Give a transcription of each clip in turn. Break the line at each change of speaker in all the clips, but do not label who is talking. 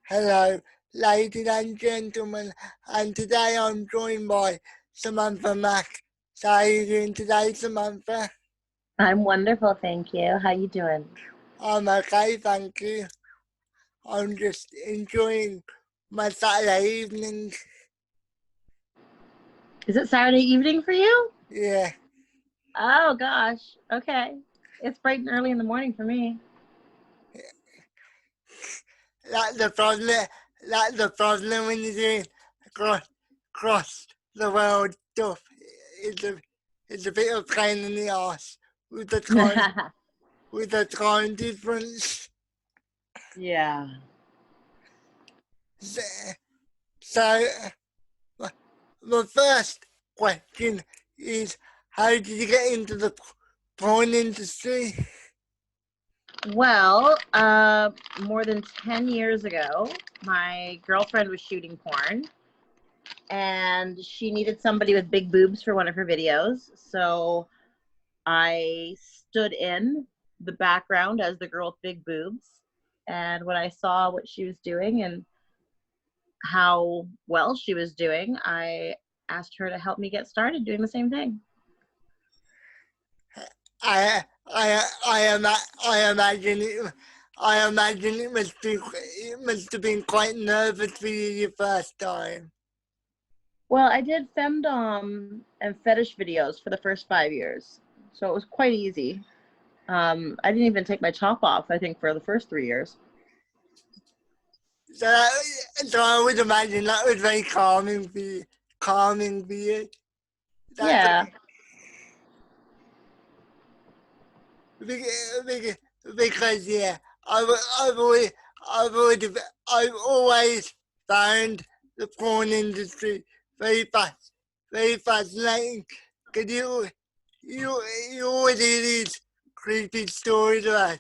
Hello, ladies and gentlemen, and today I'm joined by Samantha Mack. So how are you doing today, Samantha?
I'm wonderful, thank you. How you doing?
I'm okay, thank you. I'm just enjoying my Saturday evening.
Is it Saturday evening for you?
Yeah,
Oh gosh. Okay. It's bright and early in the morning for me.
that's the problem. That's the problem when you're doing cross, cross the world stuff. It's a, it's a bit of a pain in the ass with the time, with the time difference.
Yeah.
So, so the first question is, how did you get into the porn industry?
Well, more than 10 years ago, my girlfriend was shooting porn and she needed somebody with big boobs for one of her videos. So I stood in the background as the girl with big boobs. And when I saw what she was doing and how well she was doing, I asked her to help me get started doing the same thing.
I imagine it. I imagine it must have been quite nervous for you your first time.
Well, I did femdom and fetish videos for the first 5 years, so it was quite easy. I didn't even take my top off, I think, for the first 3 years.
So, so I would imagine that was very calming for you. Calming for you. That,
Yeah.
because yeah, I've always, I've always found the porn industry very very fascinating. Cause you always hear these creepy stories about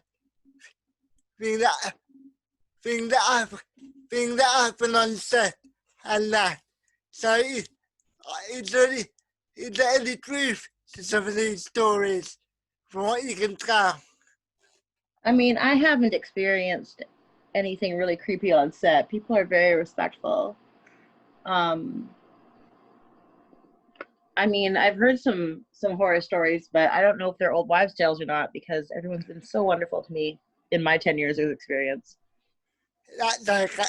things that things that happen, things that happen on set and that. So it's really, is there any truth to some of these stories from what you can tell?
I mean, I haven't experienced anything really creepy on set. People are very respectful. Um, I mean, I've heard some horror stories, but I don't know if they're old wives' tales or not because everyone's been so wonderful to me in my 10 years of experience.
That's okay.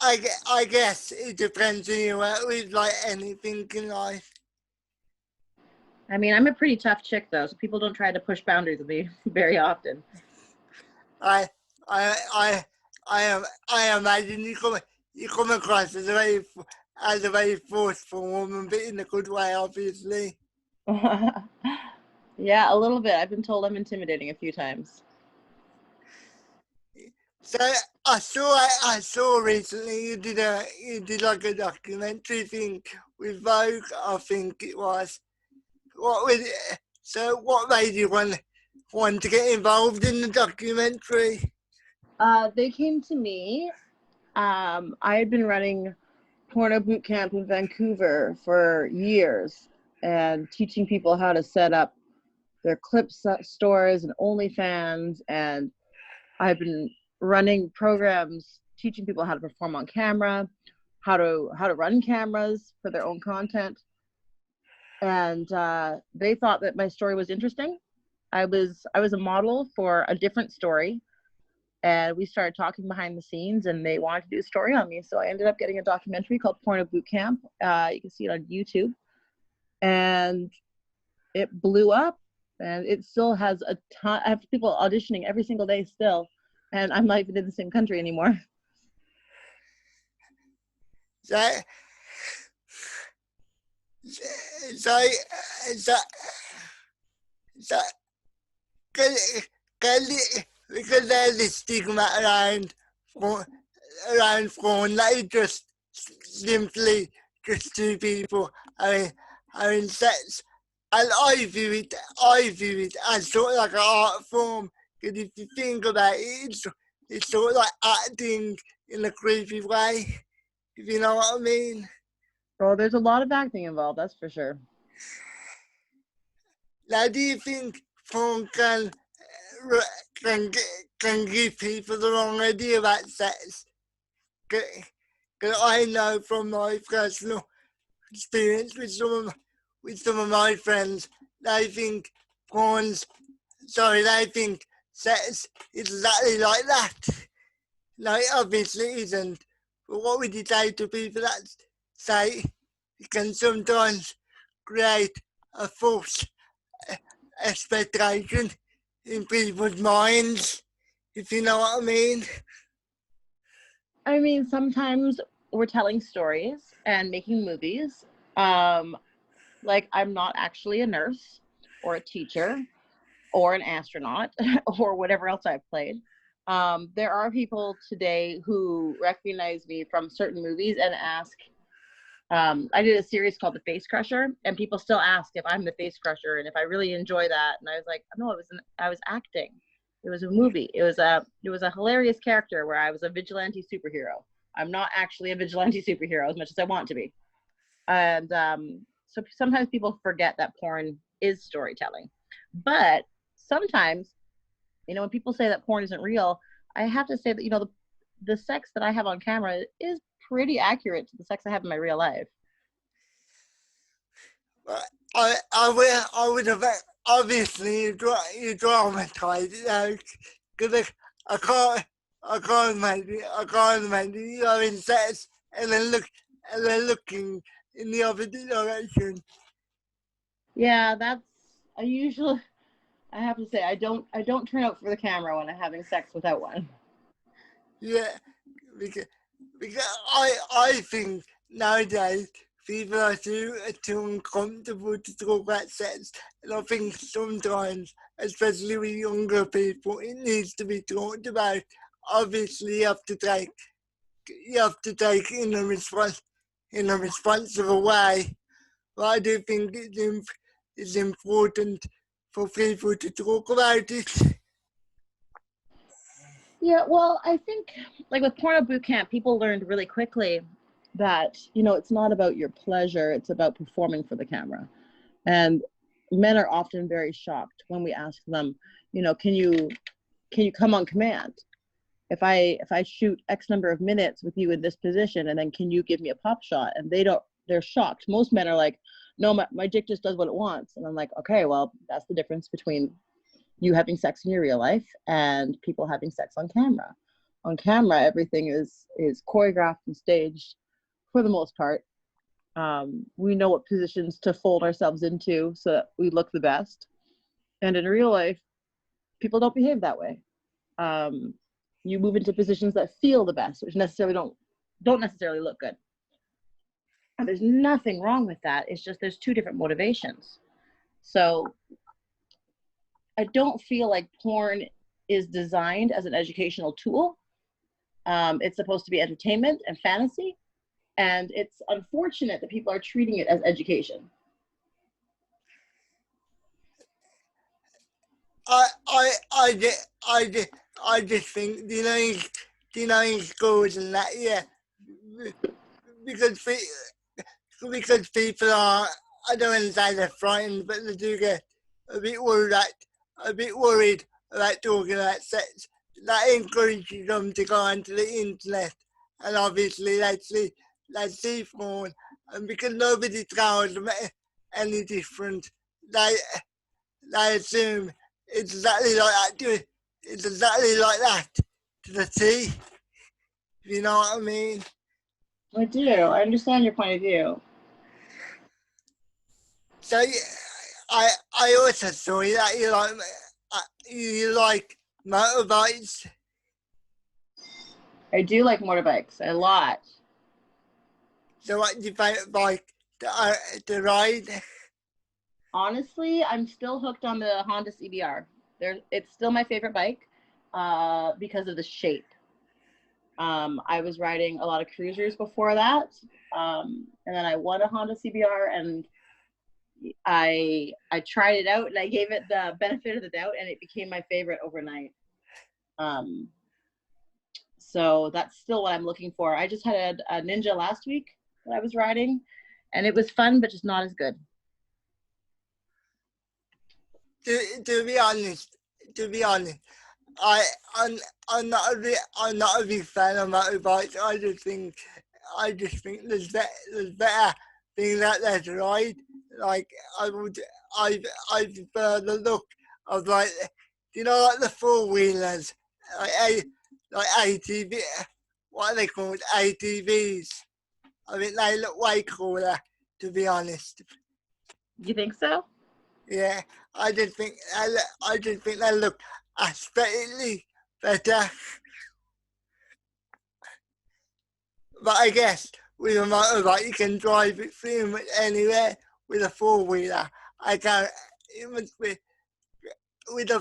I guess it depends who you work with, like anything in life.
I mean, I'm a pretty tough chick though, so people don't try to push boundaries with me very often.
I, I, I, I imagine you come across as a very forceful woman, but in a good way, obviously.
Yeah, a little bit. I've been told I'm intimidating a few times.
So I saw recently you did like a documentary thing with Vogue, I think it was. What was it? So what made you want to get involved in the documentary?
They came to me. I had been running porno boot camp in Vancouver for years and teaching people how to set up their clip stores and OnlyFans, and I've been running programs teaching people how to perform on camera, how to run cameras for their own content, and they thought that my story was interesting. I was a model for a different story, and we started talking behind the scenes, and they wanted to do a story on me, so I ended up getting a documentary called Porno Boot Camp. You can see it on YouTube, and it blew up, and it still has a ton. I have people auditioning every single day still, and I'm not even in the same country anymore.
So so so, so can because there's a stigma for around porn that is just simply just two people having sex. And I view it as sort of like an art form. Because if you think about it, it's sort of like acting in a creepy way, if you know what I mean.
Well, there's a lot of acting involved, that's for sure.
Now, do you think porn can can can give people the wrong idea about sex. Because I know from my personal experience with some of my friends, they think porn's they think sex is exactly like that. No, it obviously isn't. But what would you say to people that say it can sometimes create a false expectation in people's minds, if you know what I mean?
I mean, sometimes we're telling stories and making movies. Like, I'm not actually a nurse or a teacher or an astronaut or whatever else I've played. There are people today who recognize me from certain movies and ask. I did a series called The Face Crusher, and people still ask if I'm the Face Crusher and if I really enjoy that. And I was like, no, I was acting. It was a movie. It was a hilarious character where I was a vigilante superhero. I'm not actually a vigilante superhero as much as I want to be. And so sometimes people forget that porn is storytelling. But sometimes, when people say that porn isn't real, I have to say that, the sex that I have on camera is pretty accurate to the sex I have in my real life.
I would have obviously you dramatize it out because I can't imagine you having sex and then looking in the opposite direction.
Yeah, that's I usually I have to say I don't turn out for the camera when I'm having sex without one.
Yeah, because I think nowadays people are too uncomfortable to talk about sex, and I think sometimes, especially with younger people, it needs to be talked about. Obviously, you have to take it in a responsible way. But I do think it's important for people to talk about it.
Yeah, well, I think like with porno boot camp, people learned really quickly that, it's not about your pleasure, it's about performing for the camera. And men are often very shocked when we ask them, can you come on command? If I shoot X number of minutes with you in this position, and then can you give me a pop shot? And they're shocked. Most men are like, no, my dick just does what it wants. And I'm like, okay, well, that's the difference between you having sex in your real life and people having sex on camera. On camera, everything is choreographed and staged for the most part. We know what positions to fold ourselves into so that we look the best. And in real life, people don't behave that way. You move into positions that feel the best, which necessarily don't necessarily look good. And there's nothing wrong with that. It's just there's two different motivations. So I don't feel like porn is designed as an educational tool. It's supposed to be entertainment and fantasy, and it's unfortunate that people are treating it as education.
I just think in schools and that, yeah, because because people are, I don't want to say they're frightened, but they do get a bit worried about talking about sex. That encourages them to go onto the internet, and obviously they see porn, and because nobody tells them any different, they they assume it's exactly like that. It's exactly like that to the T. If you know what I mean.
I do. I understand your point of view.
So yeah, I also saw that you like motorbikes.
I do like motorbikes a lot.
So what's your favourite bike to ride?
Honestly, I'm still hooked on the Honda CBR. It's still my favorite bike because of the shape. I was riding a lot of cruisers before that, and then I won a Honda CBR, and I tried it out and I gave it the benefit of the doubt, and it became my favorite overnight. Um, so that's still what I'm looking for. I just had a Ninja last week that I was riding, and it was fun, but just not as good.
To be honest, to be honest, I I'm I'm not a big fan of motorbikes. I just think there's better things out there to ride. Like I would I prefer the look of like like the four wheelers like like ATV, what are they called, ATVs. I think they look way cooler, to be honest.
You think so?
Yeah, I just think they look aesthetically better. But I guess with a motorbike you can drive it pretty much anywhere. With a four wheeler, I can't. It must be with a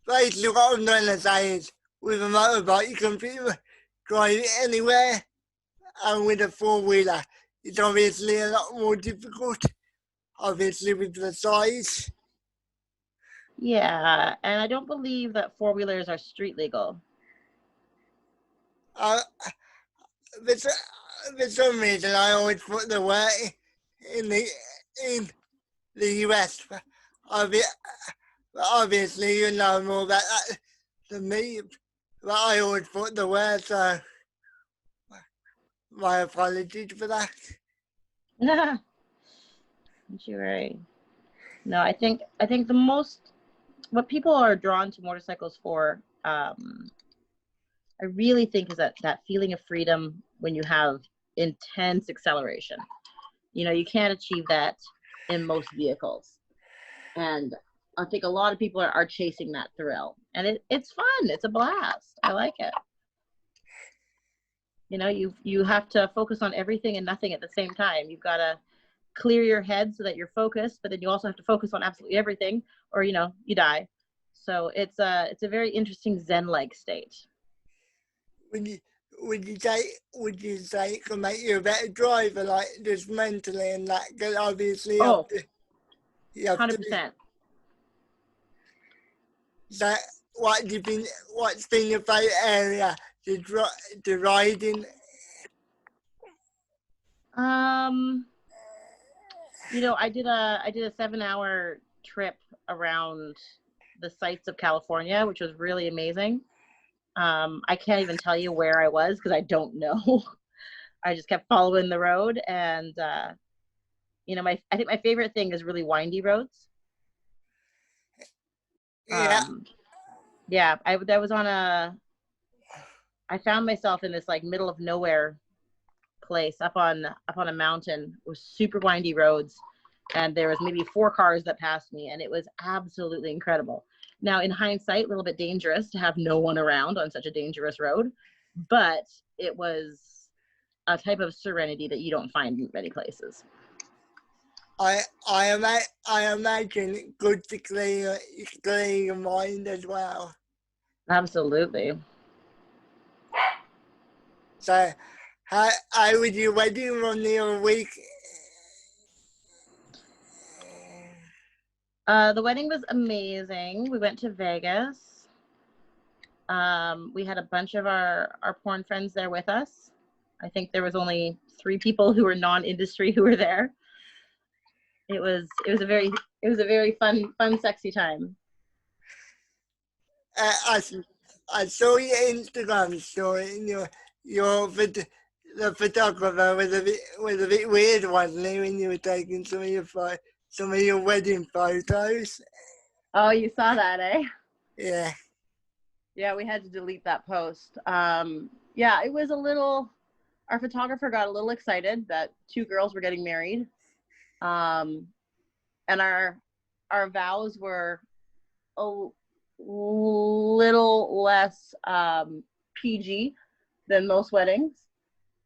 basically what I'm trying to say is with a motorbike you can pretty much drive it anywhere, and with a four wheeler it's obviously a lot more difficult. Obviously with the size.
Yeah, and I don't believe that four-wheelers are street legal.
Uh, for some reason, I always put the word in in the US. Obviously, you know more about that than me. But I always put the word, so my apologies for that.
Aren't you right? No, I think the most what people are drawn to motorcycles for, I really think is that feeling of freedom when you have intense acceleration. You can't achieve that in most vehicles. And I think a lot of people are chasing that thrill. And it's fun. It's a blast. I like it. You have to focus on everything and nothing at the same time. You've got to clear your head so that you're focused, but then you also have to focus on absolutely everything, or you die. So it's a very interesting Zen-like state.
Would you would you say it can make you a better driver, like just mentally and that? Because obviously
Oh,
you have to be.
100%.
That what do you think? What's been your favourite area to ride in?
Um, I did a 7-hour trip around the sites of California, which was really amazing. I can't even tell you where I was because I don't know. I just kept following the road, and I think my favorite thing is really windy roads.
Yeah,
Yeah, I found myself in this like middle of nowhere place up on a mountain with super windy roads, and there was maybe 4 cars that passed me, and it was absolutely incredible. Now, in hindsight, a little bit dangerous to have no one around on such a dangerous road, but it was a type of serenity that you don't find in many places.
I imagine good to clear your mind as well.
Absolutely.
So, how was your wedding on the other week?
The wedding was amazing. We went to Vegas. We had a bunch of our porn friends there with us. I think there was only 3 people who were non-industry who were there. It was a very fun, sexy time.
I, I saw your Instagram story and the photographer was a bit weird, wasn't he, when you were taking some of your wedding photos?
Oh, you saw that, eh?
Yeah.
Yeah, we had to delete that post. Yeah, it was a little. Our photographer got a little excited that 2 girls were getting married, and our vows were a little less PG than most weddings.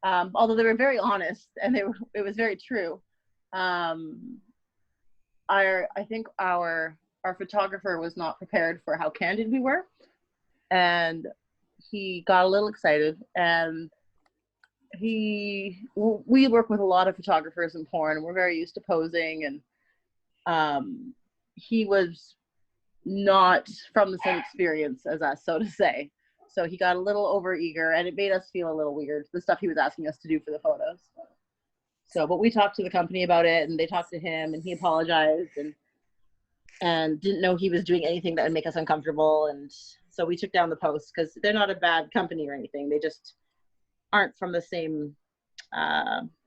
Although they were very honest and it was very true. I think our photographer was not prepared for how candid we were, and he got a little excited. And we work with a lot of photographers in porn, and we're very used to posing, and he was not from the same experience as us, so to say. So he got a little over eager, and it made us feel a little weird, the stuff he was asking us to do for the photos. So, but we talked to the company about it, and they talked to him, and he apologized, and and didn't know he was doing anything that would make us uncomfortable. And so we took down the post because they're not a bad company or anything. They just aren't from the same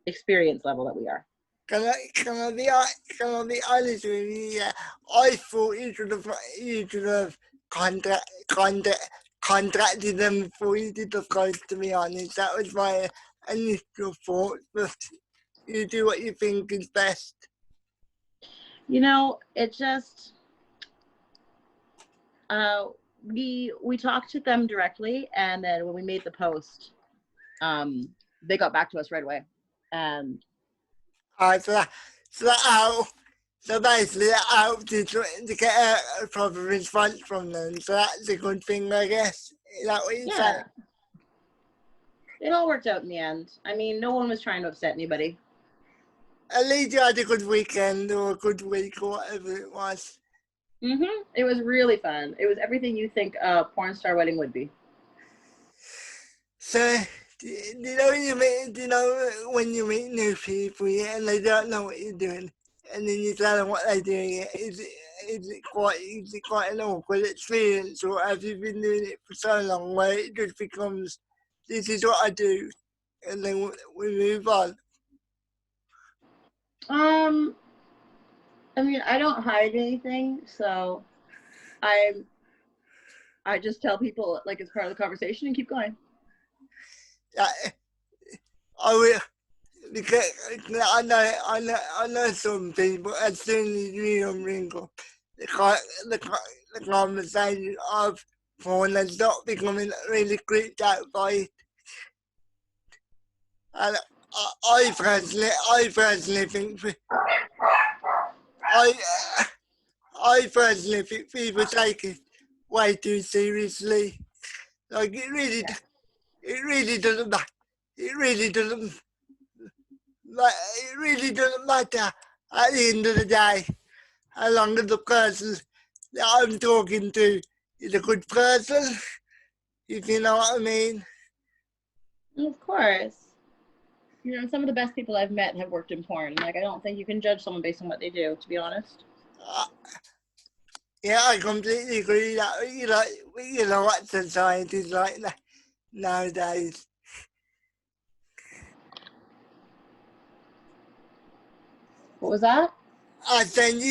experience level that we are.
Can I be honest with you? Yeah, I thought you should have contact, contact, contacted them before you did the post, to be honest. That was my initial thought, but you do what you think is best.
You know, it just we talked to them directly, and then when we made the post, they got back to us right away. And
so basically, I hope to get a proper response from them. So that's a good thing, I guess. Is that what you're saying?
It all worked out in the end. I mean, no one was trying to upset anybody.
At least you had a good weekend or a good week or whatever it was.
It was really fun. It was everything you think a porn star wedding would be.
So, do you know when you meet new people, yeah, and they don't know what you're doing, and then you tell them what they're doing, yeah, is it quite an awkward experience, or have you been doing it for so long where it just becomes, this is what I do, and then we move on?
I mean, I don't hide anything, so I just tell people like it's part of the conversation and keep going.
I will, because I know some people, as soon as you bring up the conversation of porn and stop becoming really creeped out by it. And I personally think I personally think people take it way too seriously. Like it really doesn't it really doesn't matter at the end of the day how long as the person that I'm talking to is a good person, if you know what I mean.
Of course. You know, some of the best people I've met have worked in porn. Like, I don't think you can judge someone based on what they do, to be honest.
Yeah, I completely agree that you know what society's like nowadays.
What was that?
I think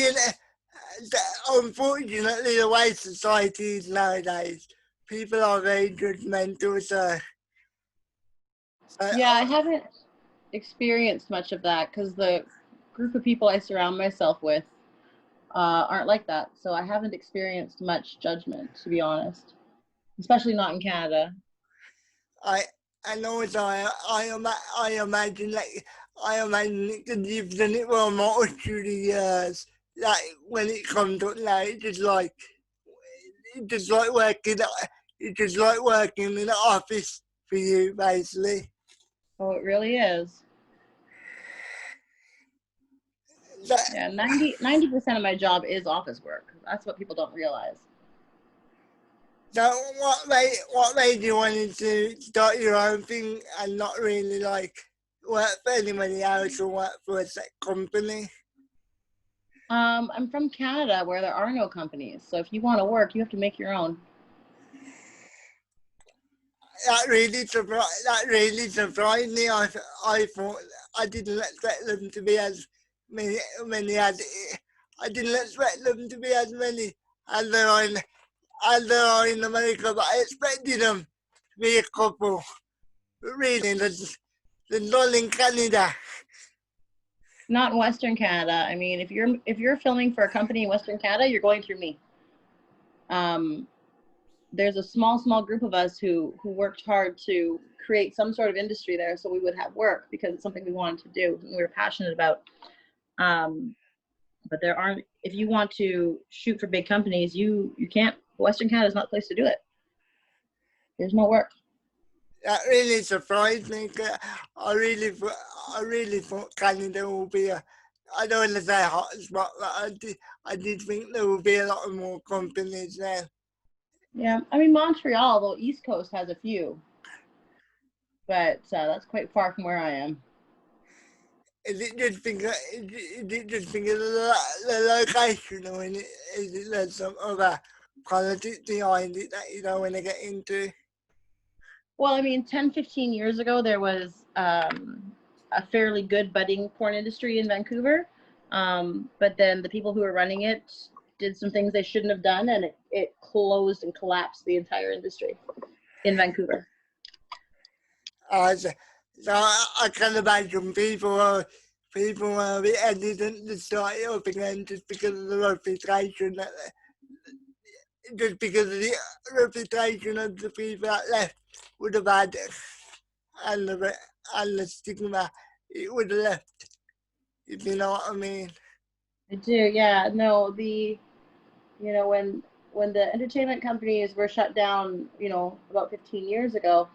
unfortunately the way society is nowadays, people are very judgmental.
Yeah, I haven't experienced much of that because the group of people I surround myself with aren't like that. So I haven't experienced much judgment, to be honest, especially not in Canada.
I know it's I imagine because you've done it for a multitude of years. Like when it comes up now, it's just like working in an office for you, basically.
Oh, it really is. Yeah, 90% of my job is office work. That's what people don't realize.
So what made you want to start your own thing and not really like work for anybody else or work for a company?
I'm from Canada where there are no companies. So if you want to work, you have to make your own.
That really surprised me. I thought I didn't expect them to be as many as I didn't expect them to be as many as there are in America, but I expected them to be a couple. But really, there's none in Canada.
Not in Western Canada. I mean, if you're filming for a company in Western Canada, you're going through me. There's a small group of us who worked hard to create some sort of industry there so we would have work because it's something we wanted to do and we were passionate about. But there aren't, if you want to shoot for big companies, you can't. Western Canada is not the place to do it. There's no work.
That really surprised me. I really thought Canada would be I don't want to say hotspot, but I did think there would be a lot of more companies there.
Yeah, I mean Montreal, the East Coast has a few, but that's quite far from where I am.
Is it just because of the location, or is it there's some other politics behind it that you don't want to get into?
Well, I mean, 10, 15 years ago, there was a fairly good budding porn industry in Vancouver. But then the people who were running it did some things they shouldn't have done, and it closed and collapsed the entire industry in Vancouver.
So I can imagine people will be hesitant to start it up again just because of the reputation just because of the reputation of the people that left would have had, and the stigma it would have left, if you know what I mean.
I do, yeah. No, when the entertainment companies were shut down, about 15 years ago,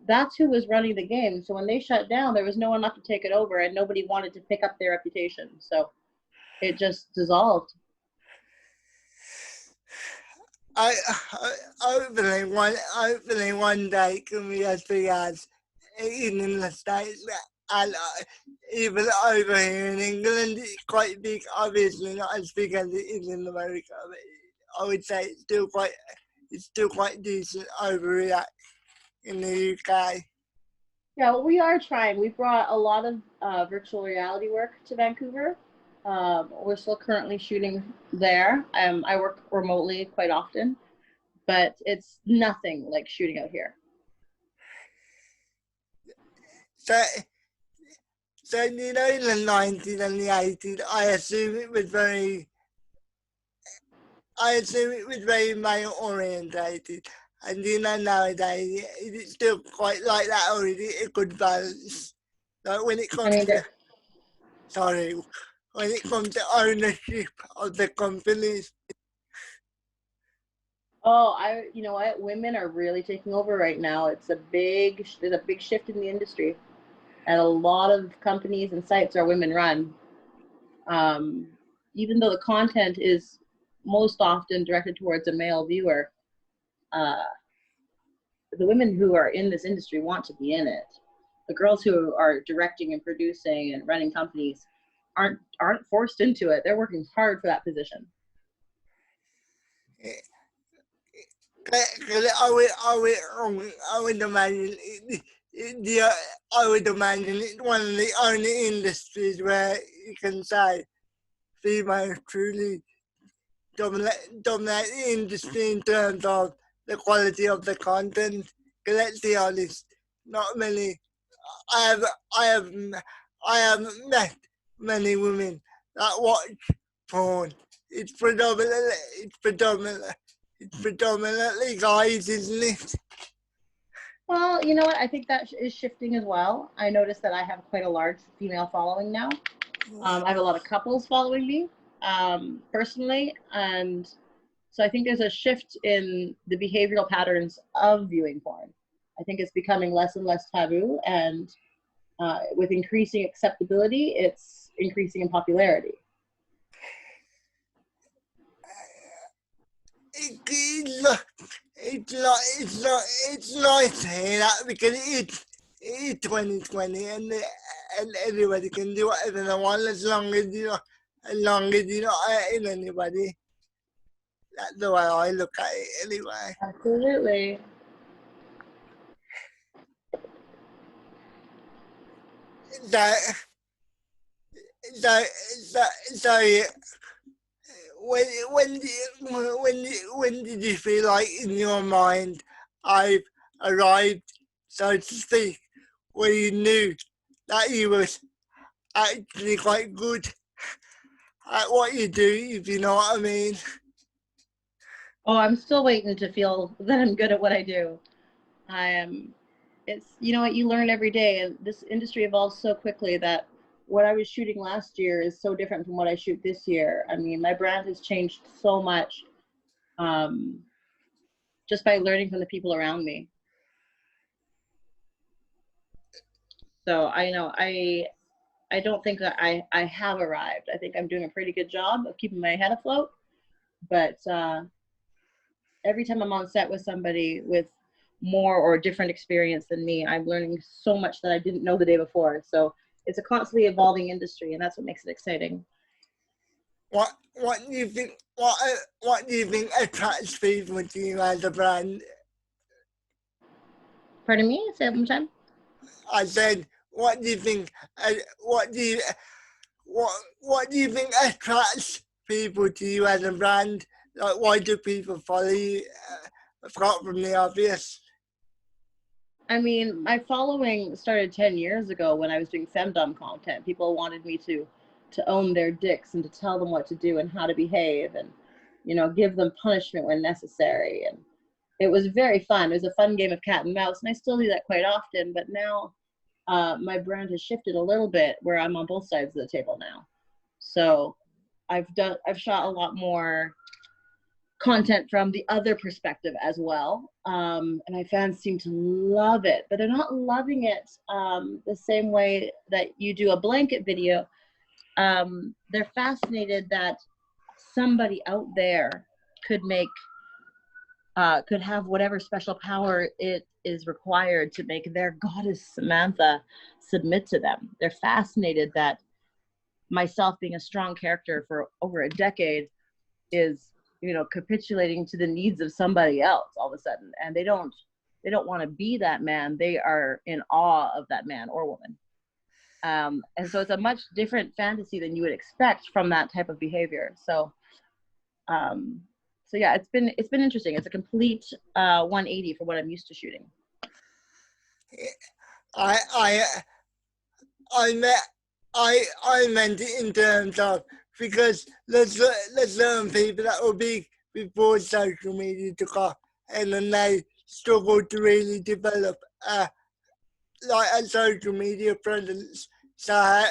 that's who was running the game. So when they shut down, there was no one left to take it over, and nobody wanted to pick up their reputation. So it just dissolved.
I, hopefully one day it can be as big as in the States, and even over here in England it's quite big, obviously not as big as it is in America, but I would say it's still quite decent over here in the UK.
Yeah, well, we are trying. We brought a lot of virtual reality work to Vancouver. We're still currently shooting there. I work remotely quite often, but it's nothing like shooting out here.
So, so in the 90s and the 80s, I assume it was very male orientated. And nowadays, is it still quite like that, or is it a good balance? Like when it
I
comes
mean,
to, sorry, when it comes to ownership of the companies.
you know what? Women are really taking over right now. There's a big shift in the industry, and a lot of companies and sites are women run. Um, Even though the content is most often directed towards a male viewer, uh, the women who are in this industry want to be in it. The girls who are directing and producing and running companies aren't forced into it. They're working hard for that position.
I would imagine I would imagine it's one of the only industries where you can say females truly dominate the industry in terms of the quality of the content. Let's be honest, not many. I have I have I have met many women that watch porn. It's predominantly guys, isn't it?
Well, you know what? I think that is shifting as well. I noticed that I have quite a large female following now. I have a lot of couples following me personally, and so I think there's a shift in the behavioral patterns of viewing porn. I think it's becoming less and less taboo, and with increasing acceptability, it's increasing in popularity.
It's nice to hear that because it's 2020 and everybody can do whatever they want as long as you're not hurting anybody. That's the way I look at it anyway.
Absolutely.
So, so, so when did you feel like in your mind I've arrived, so to speak, where you knew that you was actually quite good at what you do, if you know what I mean?
Oh, I'm still waiting to feel that I'm good at what I do. I am. It's, you know what, you learn every day, and this industry evolves so quickly that what I was shooting last year is so different from what I shoot this year. I mean, my brand has changed so much, um, just by learning from the people around me. So I know I don't think that I have arrived. I think I'm doing a pretty good job of keeping my head afloat. But every time I'm on set with somebody with more or different experience than me, I'm learning so much that I didn't know the day before. So it's a constantly evolving industry, and that's what makes it exciting.
What do you think? What do you think attracts people to you as a brand?
Pardon me? Say it one more time.
I said, what do you think? What do you what do you think attracts people to you as a brand? Like, why do people follow you? Apart from the obvious.
I mean, my following started 10 years ago when I was doing femdom content. People wanted me to own their dicks and to tell them what to do and how to behave and, you know, give them punishment when necessary. And it was very fun. It was a fun game of cat and mouse, and I still do that quite often. But now my brand has shifted a little bit where I'm on both sides of the table now. So I've shot a lot more content from the other perspective as well, and my fans seem to love it, but they're not loving it the same way that you do a blanket video. They're fascinated that somebody out there could make could have whatever special power it is required to make their goddess Samantha submit to them. They're fascinated that myself being a strong character for over a decade is, you know, capitulating to the needs of somebody else all of a sudden, and they don't want to be that man. They are in awe of that man or woman, and so it's a much different fantasy than you would expect from that type of behavior. So so yeah, it's been interesting. It's a complete 180 for what I'm used to shooting.
I meant it in terms of, because there's certain people that will be before social media took off, and then they struggle to really develop like a social media presence. So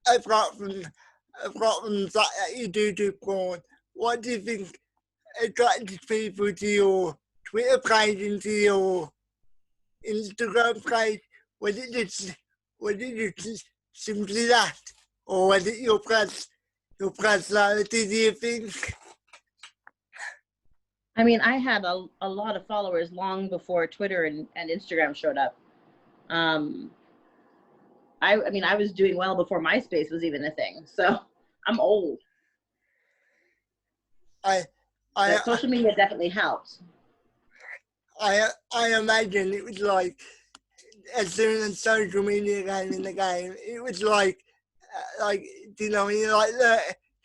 apart from the fact that you do porn, what do you think attracted people to your Twitter page and to your Instagram page? Was it just simply that, or was it your personality, do you think?
I mean, I had a lot of followers long before Twitter and Instagram showed up. I mean, I was doing well before MySpace was even a thing, so I'm old. Social media definitely helped.
I imagine it was like, as soon as social media came in the game, it was like do you know when you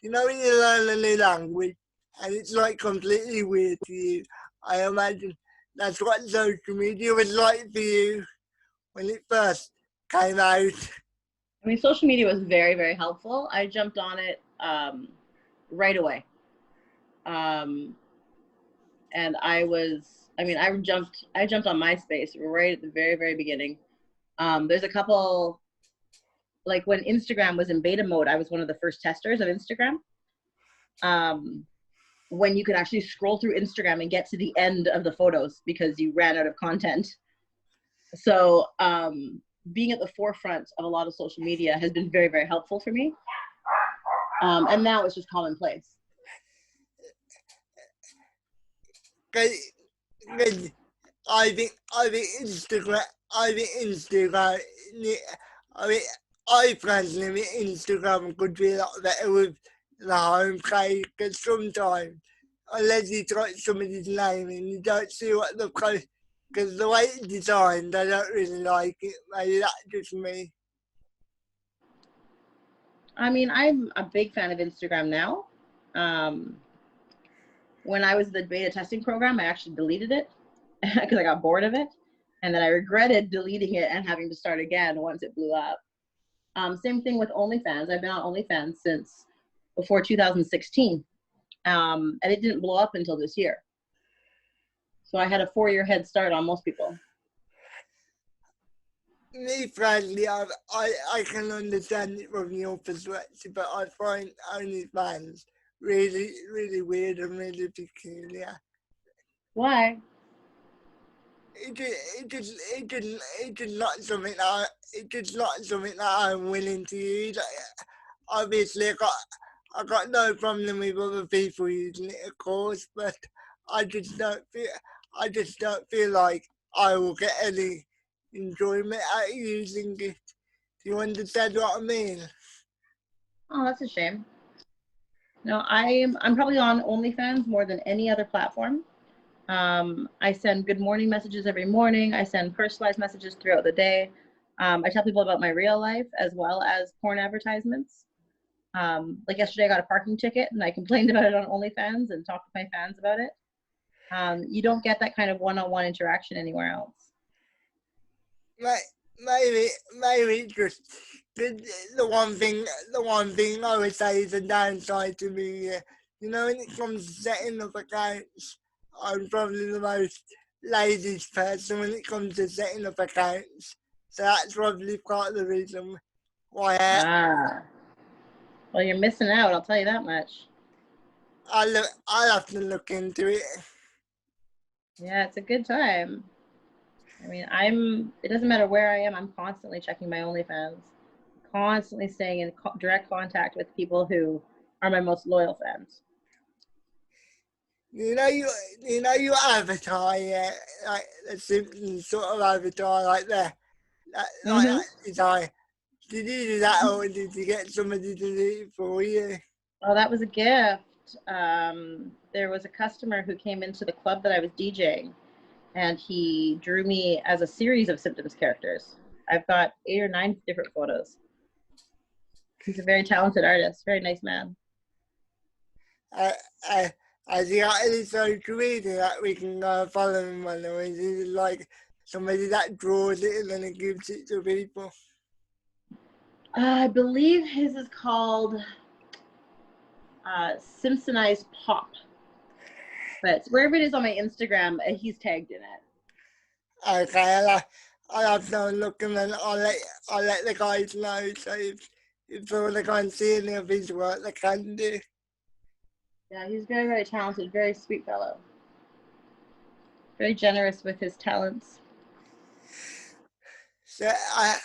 when you learn a new language and it's like completely weird to you? I imagine that's what social media was like for you when it first came out.
I mean, social media was very, very helpful. I jumped on it right away. And I jumped on MySpace right at the very, very beginning. There's a couple, like when Instagram was in beta mode, I was one of the first testers of Instagram. When you could actually scroll through Instagram and get to the end of the photos because you ran out of content. So being at the forefront of a lot of social media has been very, very helpful for me. And now it's just commonplace.
I think Instagram. I personally think Instagram could be a lot better with the home page, because sometimes, unless you type somebody's name and you don't see what the post, because the way it's designed, I don't really like it. Maybe that's just me.
I mean, I'm a big fan of Instagram now. When I was in the beta testing program, I actually deleted it because I got bored of it. And then I regretted deleting it and having to start again once it blew up. Same thing with OnlyFans. I've been on OnlyFans since before 2016. And it didn't blow up until this year. So I had a 4-year head start on most people.
Me, frankly, I can understand it from your perspective, but I find OnlyFans really, really weird and really peculiar.
Why?
It's just not something that I'm willing to use. Obviously, I got no problem with other people using it, of course, but I just don't feel like I will get any enjoyment out of using it, Do you understand what I mean?
Oh, that's a shame. No, I'm probably on OnlyFans more than any other platform. I send good morning messages every morning. I send personalized messages throughout the day. I tell people about my real life as well as porn advertisements. Like yesterday, I got a parking ticket and I complained about it on OnlyFans and talked to my fans about it. You don't get that kind of one-on-one interaction anywhere else.
Maybe just the one thing I would say is a downside to me. You know, when it comes to setting up accounts, I'm probably the most laziest person when it comes to setting up accounts. So that's probably part of the reason why
Well, you're missing out, I'll tell you that much.
I'll have to look into it.
Yeah, it's a good time. I mean, it doesn't matter where I am, I'm constantly checking my OnlyFans, constantly staying in direct contact with people who are my most loyal fans.
You you advertise like the Simpsons sort of avatar like that. Like that design. Did you do that or did you get somebody to do it for you?
Oh, that was a gift. There was a customer who came into the club that I was DJing, and he drew me as a series of Symptoms characters. I've got 8 or 9 different photos. He's a very talented artist, very nice man.
Has he got any social media that we can follow him on, or is he like somebody that draws it and then it gives it to people?
I believe his is called Simpsonized Pop. But wherever it is on my Instagram, he's tagged in it.
Okay, I'll have to look and then I'll let the guys know. So if they want to go and see any of his work, they can do.
Yeah, he's very, very talented, very sweet fellow. Very generous with his talents.
So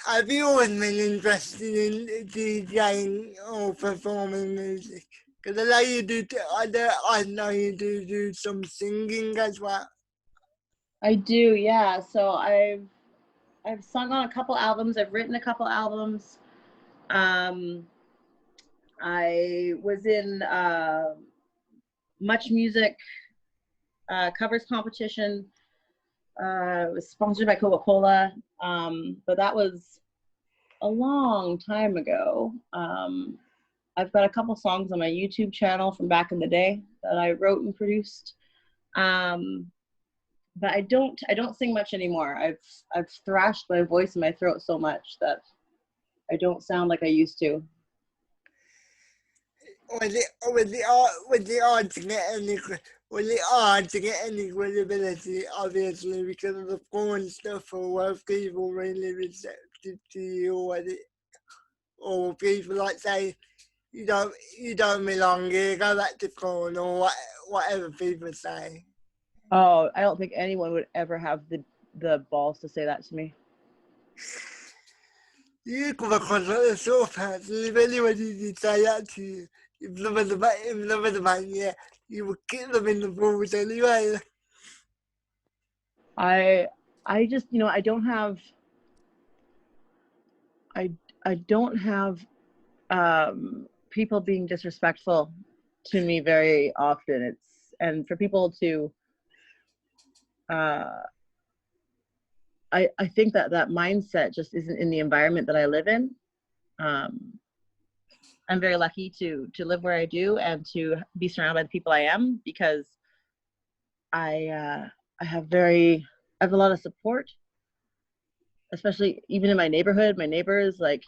have you always been interested in DJing or performing music? Because I know you do. I know you do some singing as well.
I do, yeah. So I've sung on a couple albums. I've written a couple albums. I was in Much Music covers competition. It was sponsored by Coca-Cola, but that was a long time ago. I've got a couple songs on my YouTube channel from back in the day that I wrote and produced. But I don't sing much anymore. I've thrashed my voice in my throat so much that I don't sound like I used to.
Was it hard to get any credibility, obviously, because of the porn stuff, or were people really receptive to you, or people like say you don't belong here, go back to porn, or whatever people say.
Oh, I don't think anyone would ever have the balls to say that to me.
You come across like a sort of person, if anybody did say that to you, if love of the man, yeah, you would kick them in the balls anyway.
I just, I don't have people being disrespectful to me very often. And for people to I think that mindset just isn't in the environment that I live in. I'm very lucky to live where I do and to be surrounded by the people I am, because I have a lot of support, especially even in my neighborhood. My neighbors, like,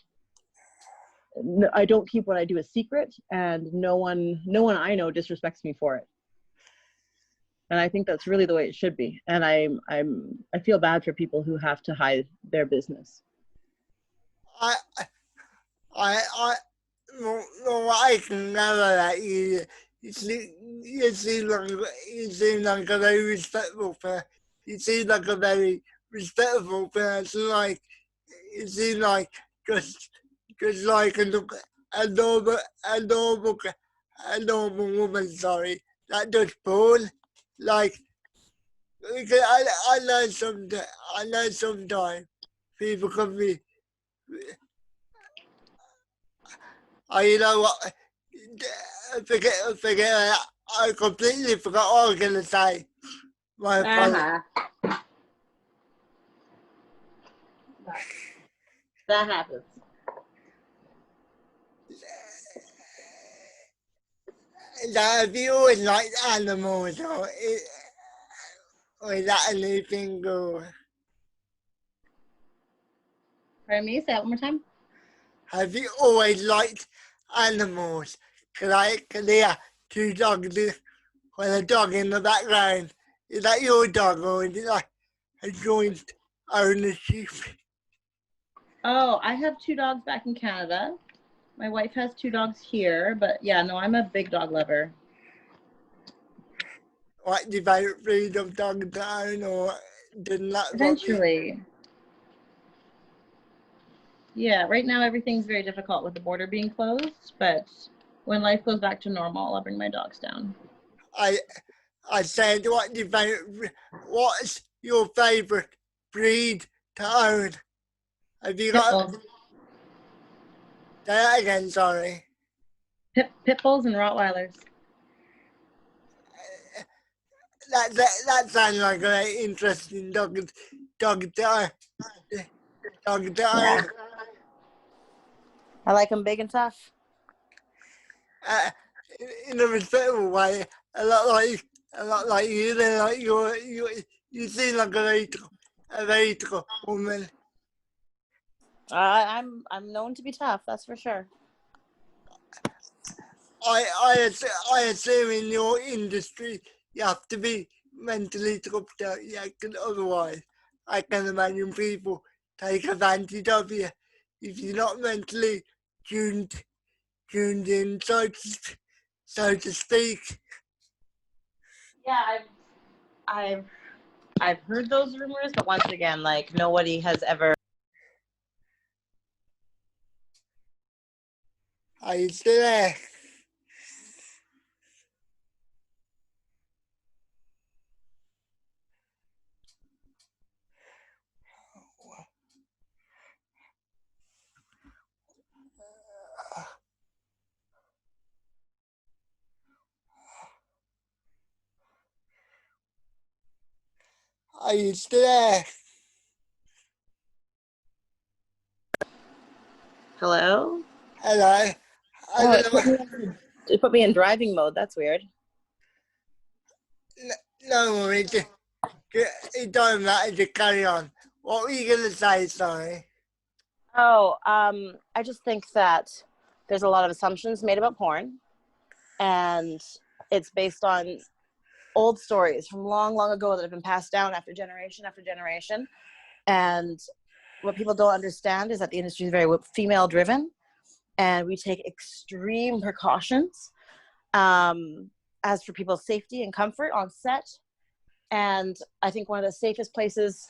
I don't keep what I do a secret, and no one I know disrespects me for it. And I think that's really the way it should be. And I feel bad for people who have to hide their business.
I can never that you seem like a very respectful person. You seem like a very respectful person. Like you seem like just like a normal a normal a normal woman. Sorry, that does porn. Like because I know sometimes people can be You know what? Forget. I completely forgot what I was gonna say. My apologies.
Uh-huh. That happens.
Have you always liked animals, or is that a new thing? Or
Pardon me, say that one more time.
have you always liked animals? Cause they are two dogs with a dog in the background. Is that your dog, or is it like a joint ownership?
Oh, I have 2 dogs back in Canada. My wife has 2 dogs here, but yeah, no, I'm a big dog lover.
What's your favourite breed of dog to own, or doesn't that bother you?
Eventually. Yeah, right now everything's very difficult with the border being closed, but when life goes back to normal, I'll bring my dogs down.
I said, what's your favourite breed to own? Have you
Pit
got?
bulls,
Say that again. Sorry.
pit bulls and Rottweilers.
That sounds like a very interesting dog to own. Dog to
Yeah,
own.
I like them big and tough.
Uh, in a respectful way, a lot like you. Then like you seem like a very tough woman.
I'm known to be tough, that's for sure.
I assume in your industry you have to be mentally tough, don't you? Because otherwise, I can imagine people take advantage of you if you're not mentally tuned tuned in, so to speak.
Yeah, I've I've heard those rumors, but once again, like nobody has ever.
Are you still there? Are you still there?
Hello?
Hello? I
Oh,
don't know.
it put me in driving mode. That's weird.
No worries. It don't matter, just carry on. What were you going to say, sorry?
Oh, I just think that there's a lot of assumptions made about porn, and it's based on old stories from long, long ago that have been passed down after generation after generation. And what people don't understand is that the industry is very female driven, and we take extreme precautions as for people's safety and comfort on set. And I think one of the safest places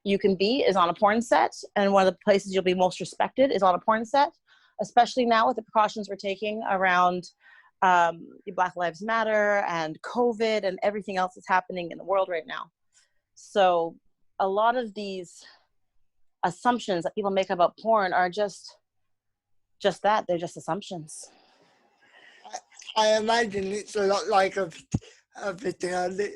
you can be is on a porn set, and one of the places you'll be most respected is on a porn set, especially now with the precautions we're taking around Black Lives Matter and COVID and everything else that's happening in the world right now. So a lot of these assumptions that people make about porn are just that, they're just assumptions.
I imagine it's a lot like a fraternity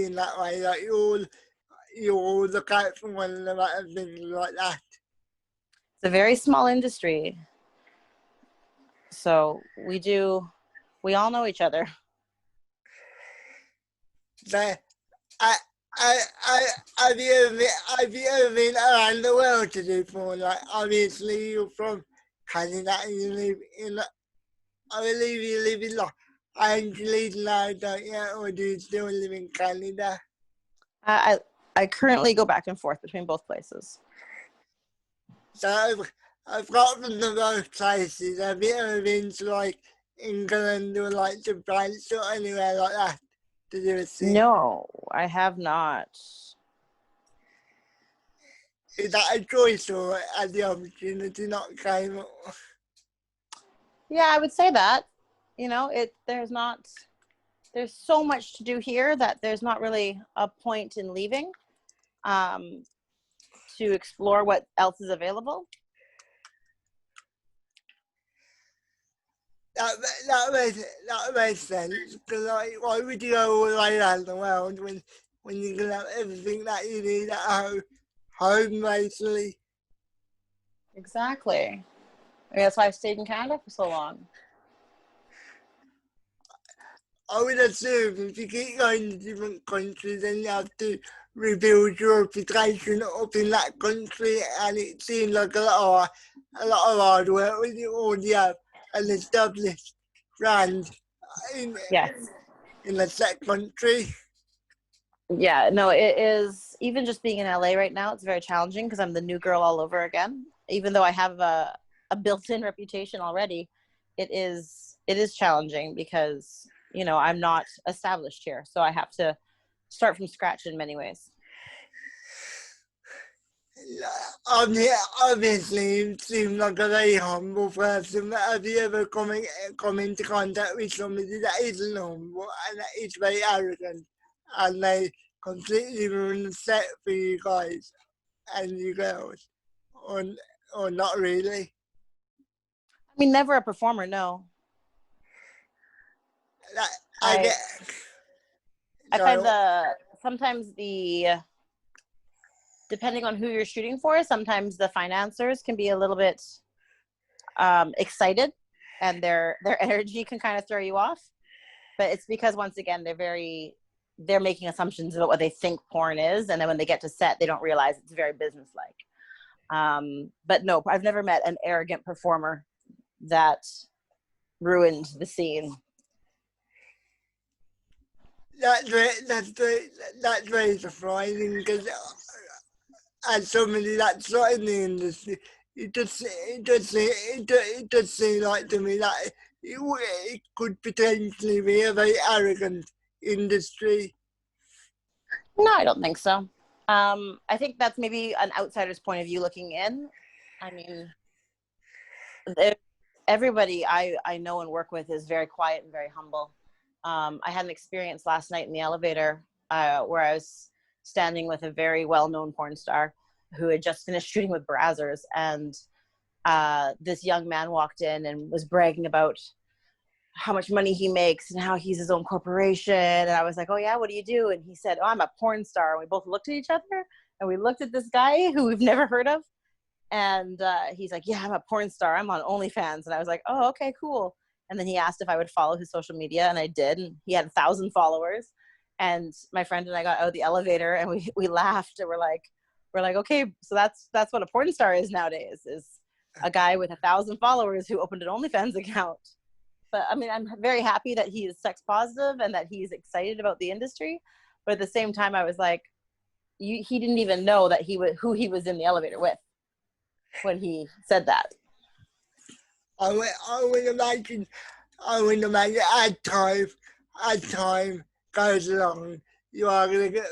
in that way, like you all look out for one another and things like that.
It's a very small industry, so we all know each other.
So, I, I, have you ever been around the world to do porn? Like, obviously you're from Canada and you live in, I believe you live in Los Angeles now, don't you? Or do you still live in Canada?
I currently go back and forth between both places.
So I've got from the both places. Have you ever been to like England or like to France or anywhere like that to do a scene?
No, I have not.
Is that a choice or had the opportunity not came up?
Yeah, I would say that. You know, there's so much to do here that there's not really a point in leaving to explore what else is available.
that makes sense. Because like, why would you go all the way around the world when you can have everything that you need at home basically?
Exactly. I mean, that's why I've stayed in Canada for so long.
I would assume if you keep going to different countries, then you have to rebuild your reputation up in that country, and it seems like a lot of hard work when you already have an established brand in
Yes.
in a set country.
Yeah, no, it is. Even just being in LA right now, it's very challenging because I'm the new girl all over again. Even though I have a built-in reputation already, it is challenging because, I'm not established here. So I have to start from scratch in many ways.
Obviously, you seem like a very humble person. Have you ever come into contact with somebody that isn't humble and that is very arrogant, and they completely ruin the set for you guys and you girls, or or not really?
I mean, never a performer, no.
That, I
I
get.
I find
So
sometimes depending on who you're shooting for, sometimes the financiers can be a little bit excited, and their energy can kind of throw you off. But it's because, once again, they're making assumptions about what they think porn is, and then when they get to set, they don't realize it's very businesslike. But no, I've never met an arrogant performer that ruined the scene.
that's very surprising because as somebody that's not in the industry, it does seem like to me that it could potentially be a very arrogant industry.
No, I don't think so. I think that's maybe an outsider's point of view looking in. I mean, everybody I know and work with is very quiet and very humble. I had an experience last night in the elevator where I was standing with a very well-known porn star who had just finished shooting with Brazzers, and this young man walked in and was bragging about how much money he makes and how he's his own corporation. And I was like, oh yeah, what do you do? And he said, oh, I'm a porn star. And we both looked at each other, and we looked at this guy who we've never heard of. And he's like, yeah, I'm a porn star. I'm on OnlyFans. And I was like, oh, okay, cool. And then he asked if I would follow his social media, and I did. And he had 1,000 followers. And my friend and I got out of the elevator, and we laughed, and we're like, okay, so that's what a porn star is nowadays, is a guy with 1,000 followers who opened an OnlyFans account. But I mean, I'm very happy that he is sex positive and that he's excited about the industry. But at the same time, I was like, he didn't even know that who he was in the elevator with when he said that.
I would imagine, as time goes along, you are gonna get,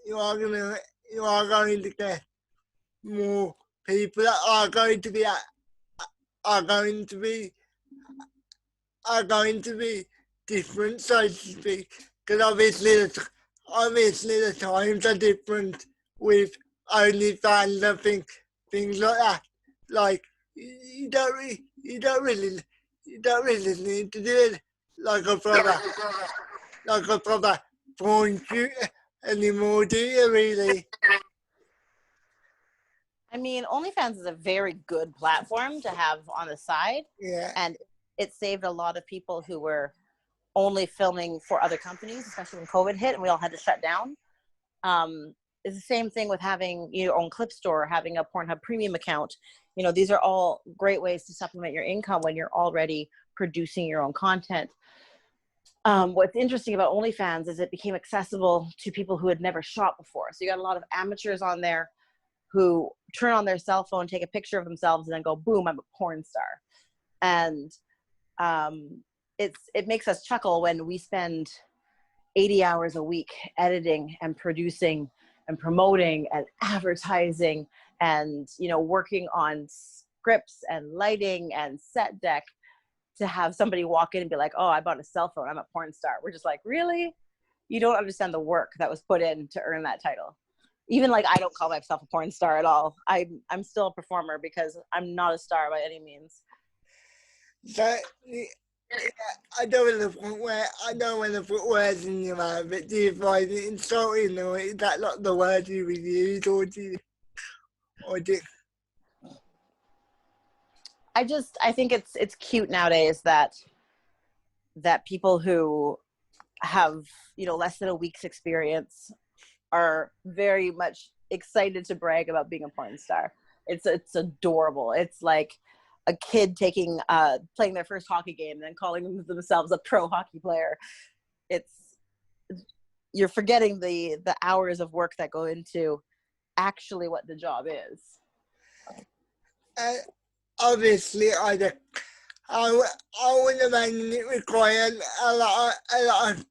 you are going to get more people that are going to be are going to be different, so to speak. Because obviously the times are different with OnlyFans and things like that. Like you don't really need to do it like a proper porn shoot anymore, do you really?
I mean, OnlyFans is a very good platform to have on the side.
Yeah.
And it saved a lot of people who were only filming for other companies, especially when COVID hit and we all had to shut down. It's the same thing with having your own clip store, or having a Pornhub premium account. These are all great ways to supplement your income when you're already producing your own content. What's interesting about OnlyFans is it became accessible to people who had never shot before. So you got a lot of amateurs on there who turn on their cell phone, take a picture of themselves, and then go, boom, I'm a porn star. And it makes us chuckle when we spend 80 hours a week editing and producing and promoting and advertising and working on scripts and lighting and set deck, to have somebody walk in and be like, oh, I bought a cell phone, I'm a porn star. We're just like, really? You don't understand the work that was put in to earn that title. Even like, I don't call myself a porn star at all. I'm still a performer because I'm not a star by any means.
So I don't want to put words in your mouth, but do you find it insulting, or is that not the word you would use, or do
I think it's cute nowadays that people who have, less than a week's experience are very much excited to brag about being a porn star. It's adorable. It's like a kid playing their first hockey game and then calling themselves a pro hockey player. You're forgetting the hours of work that go into actually what the job is.
Obviously, I would imagine it required a lot of,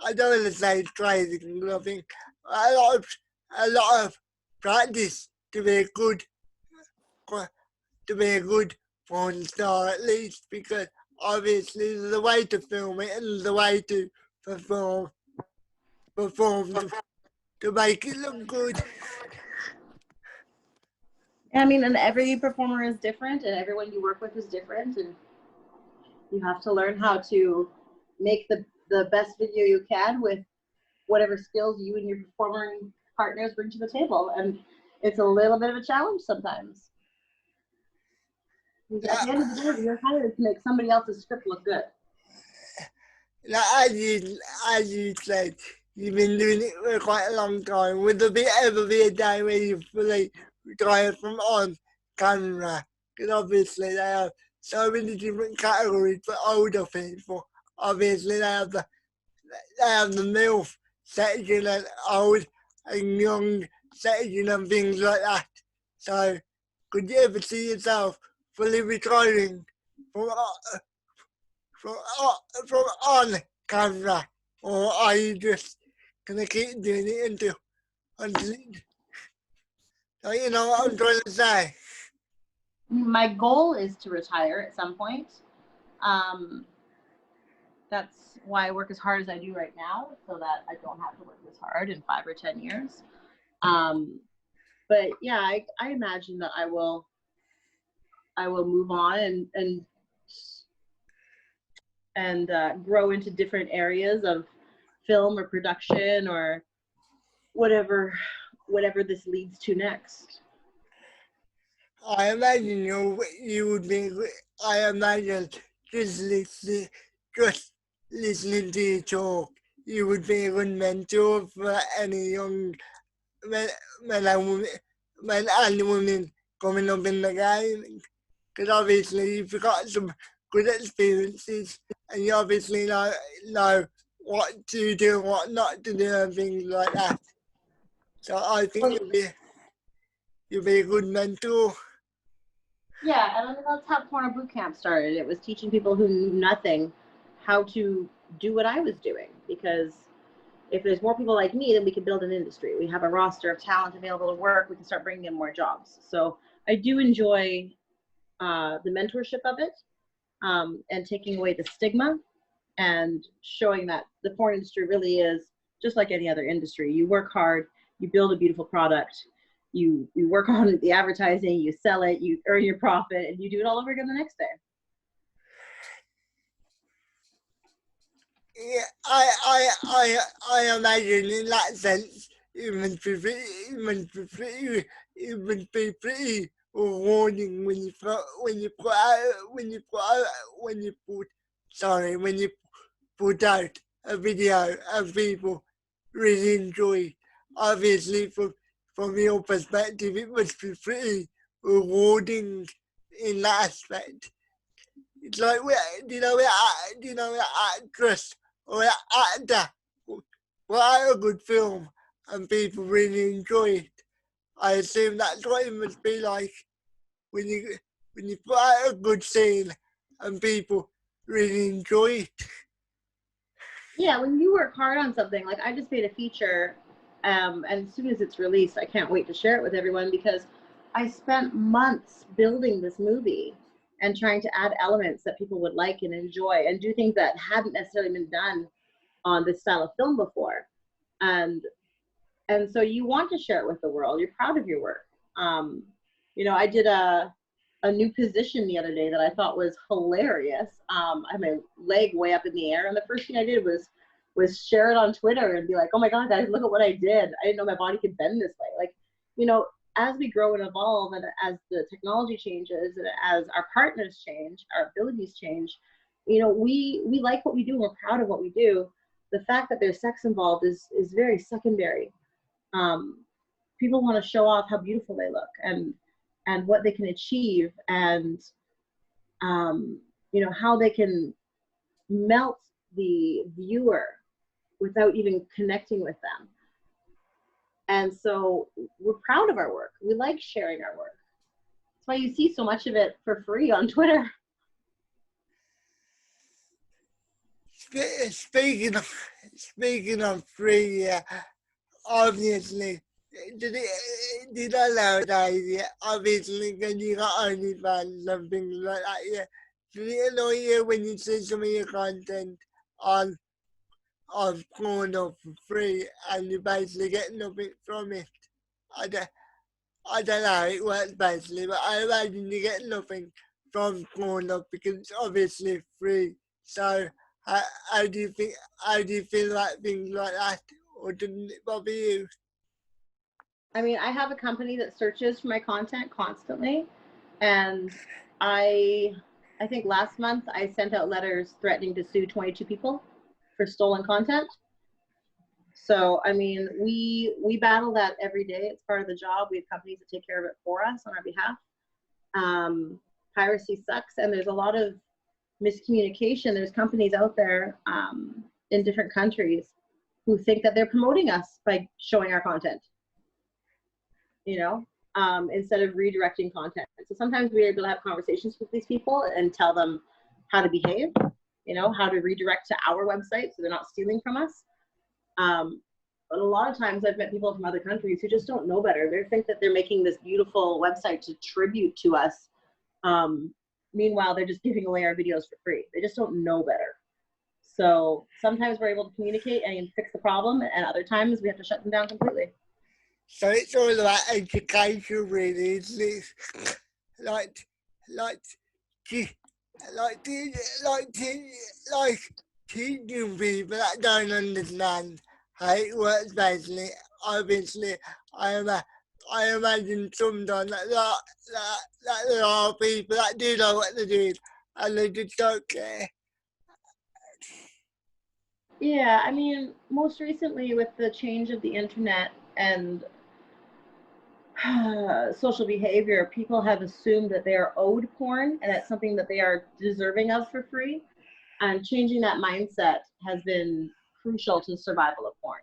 I don't want to say training, nothing, a lot of practice to be a good porn star, at least, because obviously there's a way to film it and there's a way to perform to make it look good.
I mean, and every performer is different, and everyone you work with is different, and you have to learn how to make the best video you can with whatever skills you and your performing partners bring to the table. And it's a little bit of a challenge sometimes. Because at the end of the day, you're hired to make somebody else's script look good.
Now, as you said, you've been doing it for quite a long time. Would there ever be a day where you fully retire from on camera? Because obviously they have so many different categories for older people. Obviously they have the MILF section and old and young section and things like that. So could you ever see yourself fully retiring from on camera, or are you just gonna keep doing it until you know what I'm trying to say?
My goal is to retire at some point. That's why I work as hard as I do right now, so that I don't have to work as hard in 5 or 10 years. But yeah, I imagine that I will move on and grow into different areas of film or production or whatever this leads to next.
I imagine you would be. I imagine just listening to you talk, you would be a good mentor for any young men and women coming up in the game. Because obviously you've got some good experiences, and you obviously know what to do, what not to do, and things like that. So I think you'll be a good mentor.
Yeah, and I mean, that's how Porno Boot Camp started. It was teaching people who knew nothing how to do what I was doing. Because if there's more people like me, then we can build an industry. We have a roster of talent available to work. We can start bringing in more jobs. So I do enjoy the mentorship of it, and taking away the stigma and showing that the porn industry really is just like any other industry. You work hard, you build a beautiful product, you work on the advertising, you sell it, you earn your profit, and you do it all over again the next day.
Yeah, I imagine in that sense it must be pretty rewarding when you put out a video and people really enjoy it. Obviously, from your perspective, it must be pretty rewarding in that aspect. It's like do you know an actress or an actor put out a good film and people really enjoy it. I assume that's what it must be like when you put out a good scene and people really enjoy it.
Yeah, when you work hard on something, like I just made a feature, and as soon as it's released, I can't wait to share it with everyone because I spent months building this movie and trying to add elements that people would like and enjoy and do things that hadn't necessarily been done on this style of film before. And so you want to share it with the world. You're proud of your work. You know, I did a a new position the other day that I thought was hilarious. I had my leg way up in the air, and the first thing I did was share it on Twitter and be like, "Oh my God, guys, look at what I did! I didn't know my body could bend this way." Like, you know, as we grow and evolve, and as the technology changes, and as our partners change, our abilities change, you know, we like what we do, and we're proud of what we do. The fact that there's sex involved is very secondary. People want to show off how beautiful they look and what they can achieve, and you know, how they can melt the viewer without even connecting with them. And so we're proud of our work. We like sharing our work. That's why you see so much of it for free on Twitter.
Speaking of free, obviously, did I nowadays, yeah, obviously, when you got OnlyFans and things like that, yeah, did it annoy you when you see some of your content on porno for free and you basically get nothing from it? I don't, I don't know how it works basically, but I imagine you get nothing from porno because it's obviously free. So how do you think? How do you feel about things like that, or didn't it bother you?
I mean, I have a company that searches for my content constantly, and I think last month I sent out letters threatening to sue 22 people for stolen content. So, I mean, we battle that every day. It's part of the job. We have companies that take care of it for us on our behalf. Piracy sucks, and there's a lot of miscommunication. There's companies out there in different countries who think that they're promoting us by showing our content, you know, instead of redirecting content. So sometimes we're able to have conversations with these people and tell them how to behave, you know, how to redirect to our website so they're not stealing from us. But a lot of times I've met people from other countries who just don't know better. They think that they're making this beautiful website to tribute to us. Meanwhile, they're just giving away our videos for free. They just don't know better. So sometimes we're able to communicate and fix the problem, and other times we have to shut them down completely.
So it's all about education, really, isn't it? Like, teaching people that don't understand how it works. Basically, obviously, I imagine sometimes that there are people that do know what they're doing and they just don't care.
Yeah, I mean, most recently with the change of the internet and social behavior, people have assumed that they are owed porn and that's something that they are deserving of for free. And changing that mindset has been crucial to the survival of porn.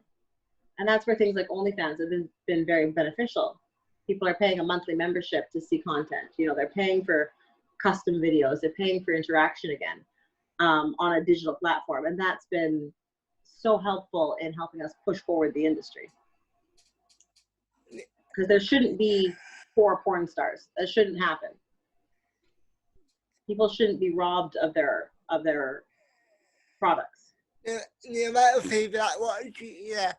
And that's where things like OnlyFans have been very beneficial. People are paying a monthly membership to see content. You know, they're paying for custom videos. They're paying for interaction again on a digital platform. And that's been so helpful in helping us push forward the industry. Because there shouldn't be 4 porn stars. That shouldn't happen. People shouldn't be robbed of their products.
The amount of people that watch it, yeah,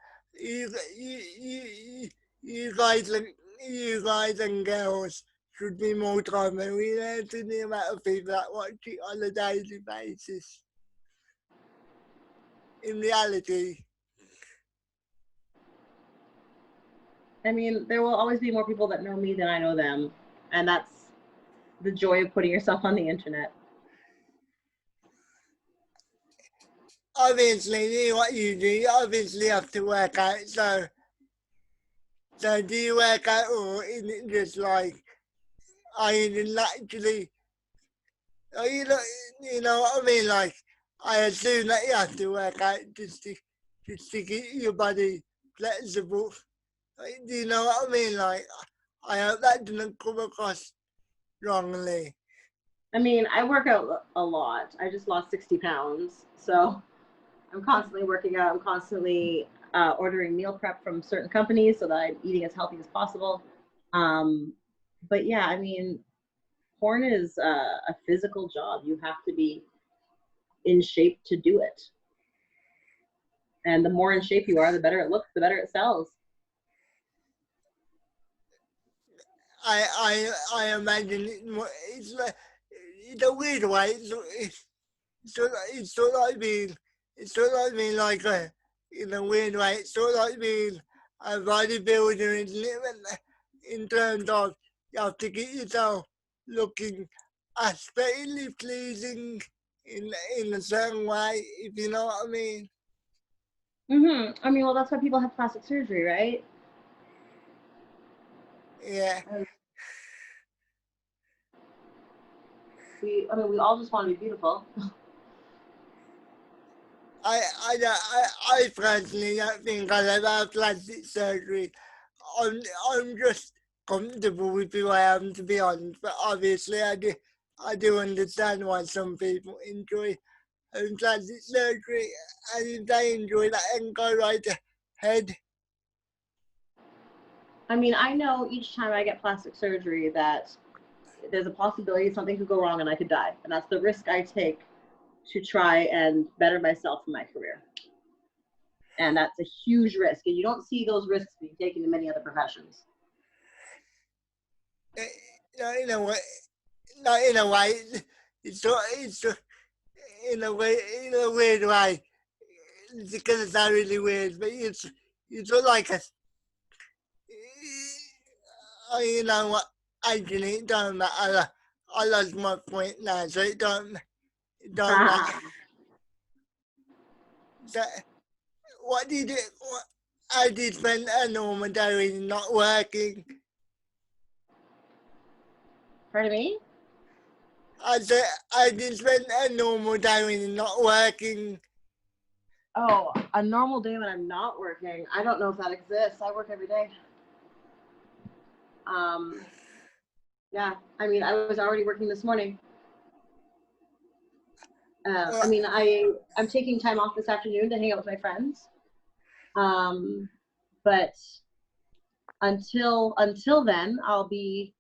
you guys and girls should be more timely to the amount of people that watch it on a daily basis. In reality,
I mean, there will always be more people that know me than I know them, and that's the joy of putting yourself on the internet.
obviously, what you do, you obviously have to work out. So do you work out, or is it just like, are you naturally, are you know what I mean? Like, I assume that you have to work out just to keep your body flexible. Like, do you know what I mean? Like, I hope that didn't come across wrongly.
I mean, I work out a lot. I just lost 60 pounds. So I'm constantly working out. I'm constantly ordering meal prep from certain companies so that I'm eating as healthy as possible. But yeah, I mean, porn is a physical job. You have to be in shape to do it. And the more in shape you are, the better it looks, the better it sells.
I imagine it's like, in a weird way, it's sort of like being, it's sort of like being like a, in a weird way, it's sort of like being a bodybuilder, isn't it? In terms of you have to get yourself looking aesthetically pleasing in a certain way, if you know what I mean.
I mean, well, that's why people have plastic surgery, right?
Yeah.
We all just want to be beautiful.
I personally don't think I'll ever have plastic surgery. I'm just comfortable with who I am, to be honest. But obviously, I do understand why some people enjoy having plastic surgery, and if they enjoy that, then go right ahead.
I mean, I know each time I get plastic surgery that there's a possibility something could go wrong and I could die, and that's the risk I take to try and better myself in my career. And that's a huge risk, and you don't see those risks being taken in many other professions.
In a way, not in a way. It's in a way, in a weird way. It's because it's not really weird, but it's sort of like a. You know what? Actually, it don't matter. I lost my point now, so it don't matter. So, what did you? How did you spend a normal day when not working?
Pardon me?
I said, I did spend a normal day when you're not working.
Oh, a normal day when I'm not working. I don't know if that exists. I work every day. Yeah, I mean, I was already working this morning. I mean, I'm taking time off this afternoon to hang out with my friends. But until then, I'll be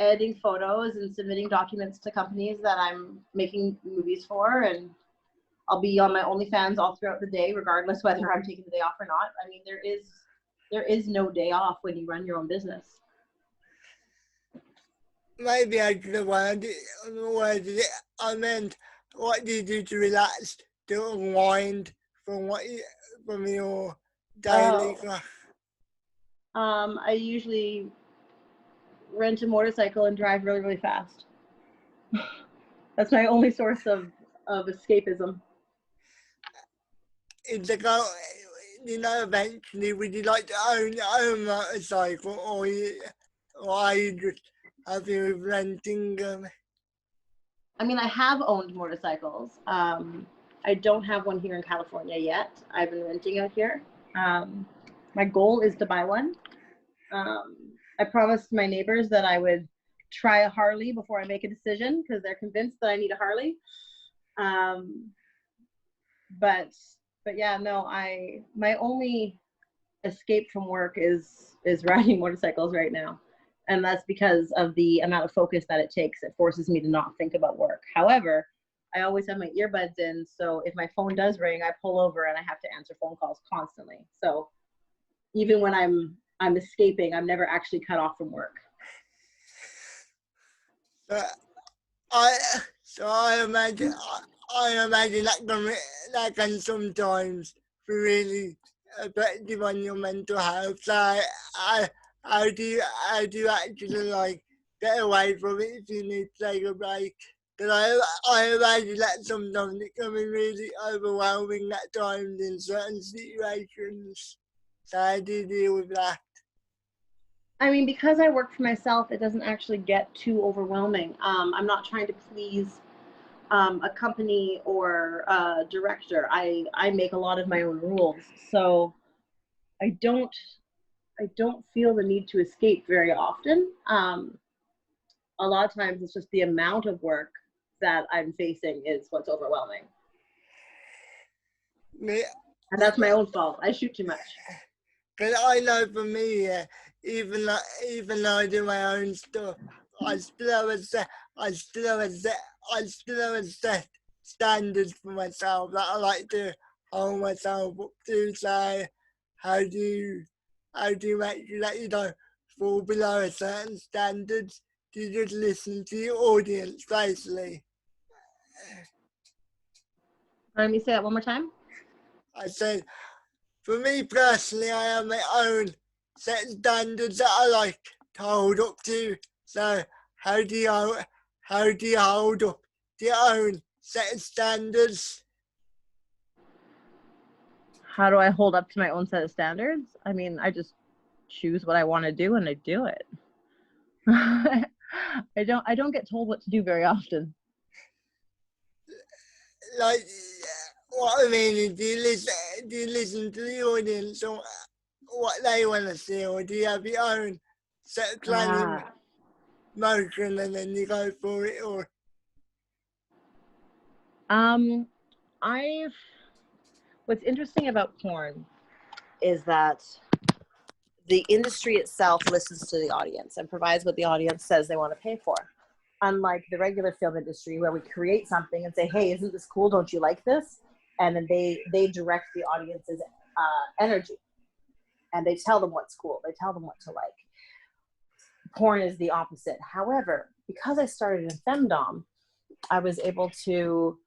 editing photos and submitting documents to companies that I'm making movies for, and I'll be on my OnlyFans all throughout the day, regardless whether I'm taking the day off or not. I mean, there is no day off when you run your own business.
Maybe I could have worded it. I meant, what do you do to relax, to unwind from your daily life?
I usually rent a motorcycle and drive really, really fast. That's my only source of escapism.
It's like, eventually, would you like to own your own motorcycle, or are you just happy with renting them?
I mean, I have owned motorcycles. I don't have one here in California yet. I've been renting out here. My goal is to buy one. I promised my neighbors that I would try a Harley before I make a decision, because they're convinced that I need a Harley. But yeah, no, my only escape from work is riding motorcycles right now. And that's because of the amount of focus that it takes. It forces me to not think about work. However, I always have my earbuds in, so if my phone does ring, I pull over and I have to answer phone calls constantly. So even when I'm escaping, I'm never actually cut off from work.
I imagine that can sometimes be really effective on your mental health. So how do you actually like get away from it if you need to take a break? Because I imagine that sometimes it can be really overwhelming at times in certain situations. So how do you deal with that?
I mean, because I work for myself, it doesn't actually get too overwhelming. I'm not trying to please a company or a director. I make a lot of my own rules, so I don't feel the need to escape very often. A lot of times it's just the amount of work that I'm facing is what's overwhelming.
Yeah.
And that's my own fault. I shoot too much.
Because I know for me, even though I do my own stuff, I still have a set standards for myself that I like to hold myself up to. So how do you make sure that you don't fall below a certain standard, you just listen to your audience, basically.
Let me say that one more time.
I said, for me personally, I have my own set standards that I like to hold up to. So how do you hold up to your own set of standards?
How do I hold up to my own set of standards? I mean, I just choose what I want to do and I do it. I don't get told what to do very often.
Like, what I mean is, do you listen to the audience or what they want to see, or do you have your own set of planning motion and then you go for it? Or
What's interesting about porn is that the industry itself listens to the audience and provides what the audience says they want to pay for. Unlike the regular film industry, where we create something and say, hey, isn't this cool? Don't you like this? And then they direct the audience's energy. And they tell them what's cool. They tell them what to like. Porn is the opposite. However, because I started in femdom, I was able to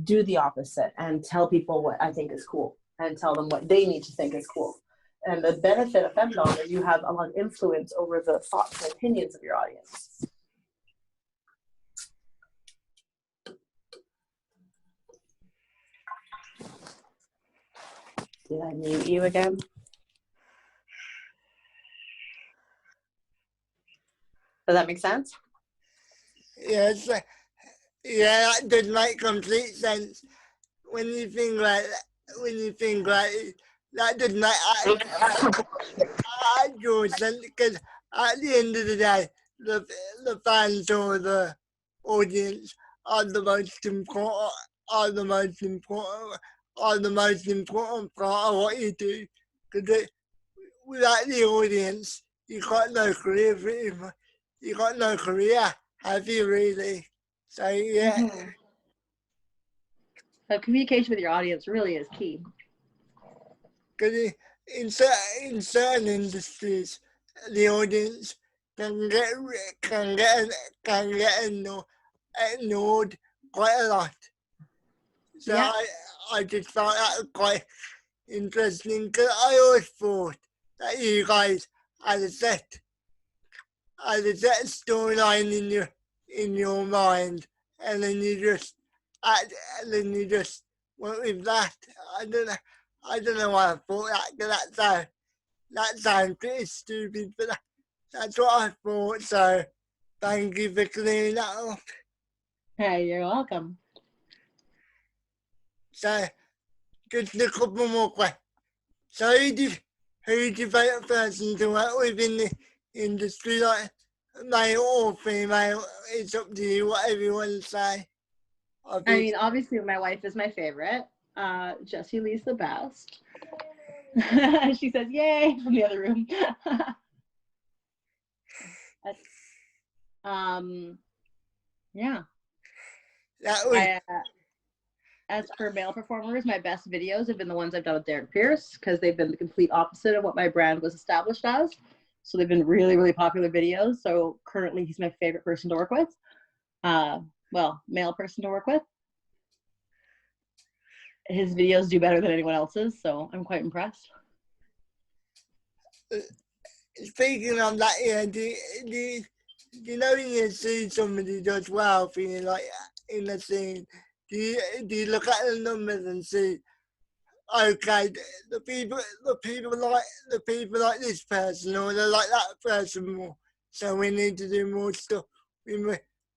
do the opposite and tell people what I think is cool and tell them what they need to think is cool. And the benefit of femdom is you have a lot of influence over the thoughts and opinions of your audience. Did I mute you again? Does that make sense?
yes, yeah, that does make complete sense. When you think like it, that does make actual sense, because at the end of the day, the fans or the audience are the most important part of what you do. Because without the audience, you got no career. You got no career, have you really? So yeah.
Mm-hmm. So communication with your audience really is key.
Because in certain industries, the audience can get ignored quite a lot. So
yeah.
I just found that quite interesting, because I always thought that you guys had a set storyline in your mind, and then you just went with that. I don't know why I thought that, because that sounds pretty stupid, but that's what I thought. So thank you for clearing that up.
Hey, you're welcome.
So just a couple more questions. So who's your favourite person to work with in the industry, like male or female? It's up to you, whatever you want to say.
I mean, obviously my wife is my favorite. Jessie Lee's the best. She says, yay, from the other room. Yeah. As for male performers, my best videos have been the ones I've done with Derek Pierce, because they've been the complete opposite of what my brand was established as. So they've been really, really popular videos. So currently he's my favorite person to work with. Well, male person to work with. His videos do better than anyone else's, so I'm quite impressed.
Speaking of that, yeah, do you know when you see somebody does well for you, like in the scene, do you look at the numbers and see, okay, the people like this person, or they like that person more, so we need to do more stuff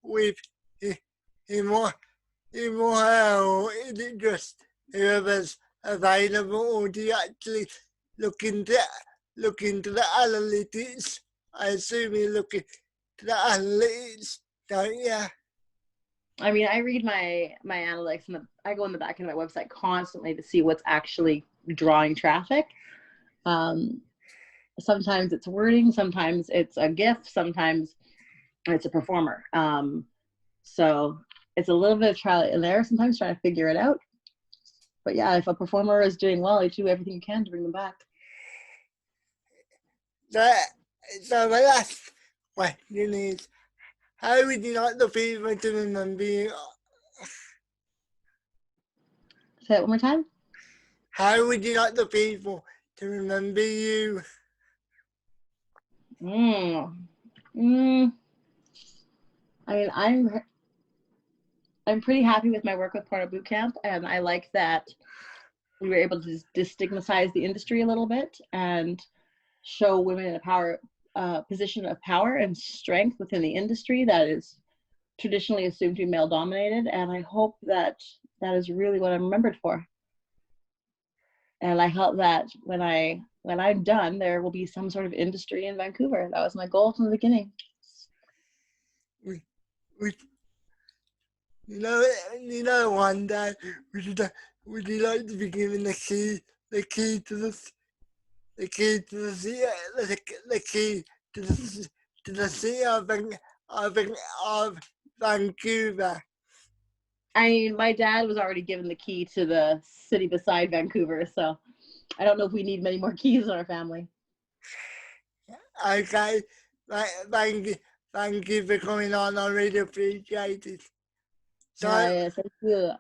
with him or her, or is it just whoever's available, or do you actually look into the analytics? I assume you look into the analytics, don't you?
I mean, I read my analytics, and I go in the back end of my website constantly to see what's actually drawing traffic. Sometimes it's wording, sometimes it's a GIF, sometimes it's a performer. So it's a little bit of trial and error, sometimes trying to figure it out. But yeah, if a performer is doing well, you do everything you can to bring them back.
So my last question is, how would you like the people to remember you?
Say it one more time.
How would you like the people to remember you?
I mean, I'm pretty happy with my work with Porno Boot Camp, and I like that we were able to destigmatize the industry a little bit and show women in a position of power and strength within the industry that is traditionally assumed to be male dominated. And I hope that that is really what I'm remembered for. And I hope that when I'm done, there will be some sort of industry in Vancouver. That was my goal from the beginning.
We, you know, one day would you like to be given the key to the key to the city, the key to the city of Vancouver?
I mean, my dad was already given the key to the city beside Vancouver, so I don't know if we need many more keys in our family.
Okay, thank you for coming on. I really appreciate it. So,
Thank you.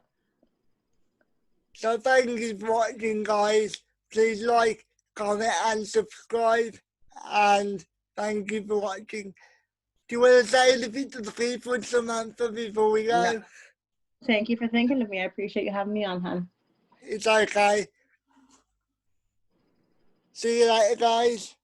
So thank you for watching, guys. Please like, comment, and subscribe. And thank you for watching. Do you want to say anything to the people, Samantha, before we go?
No. Thank you for thinking of me. I appreciate you having me on, hon.
It's okay. See you later, guys.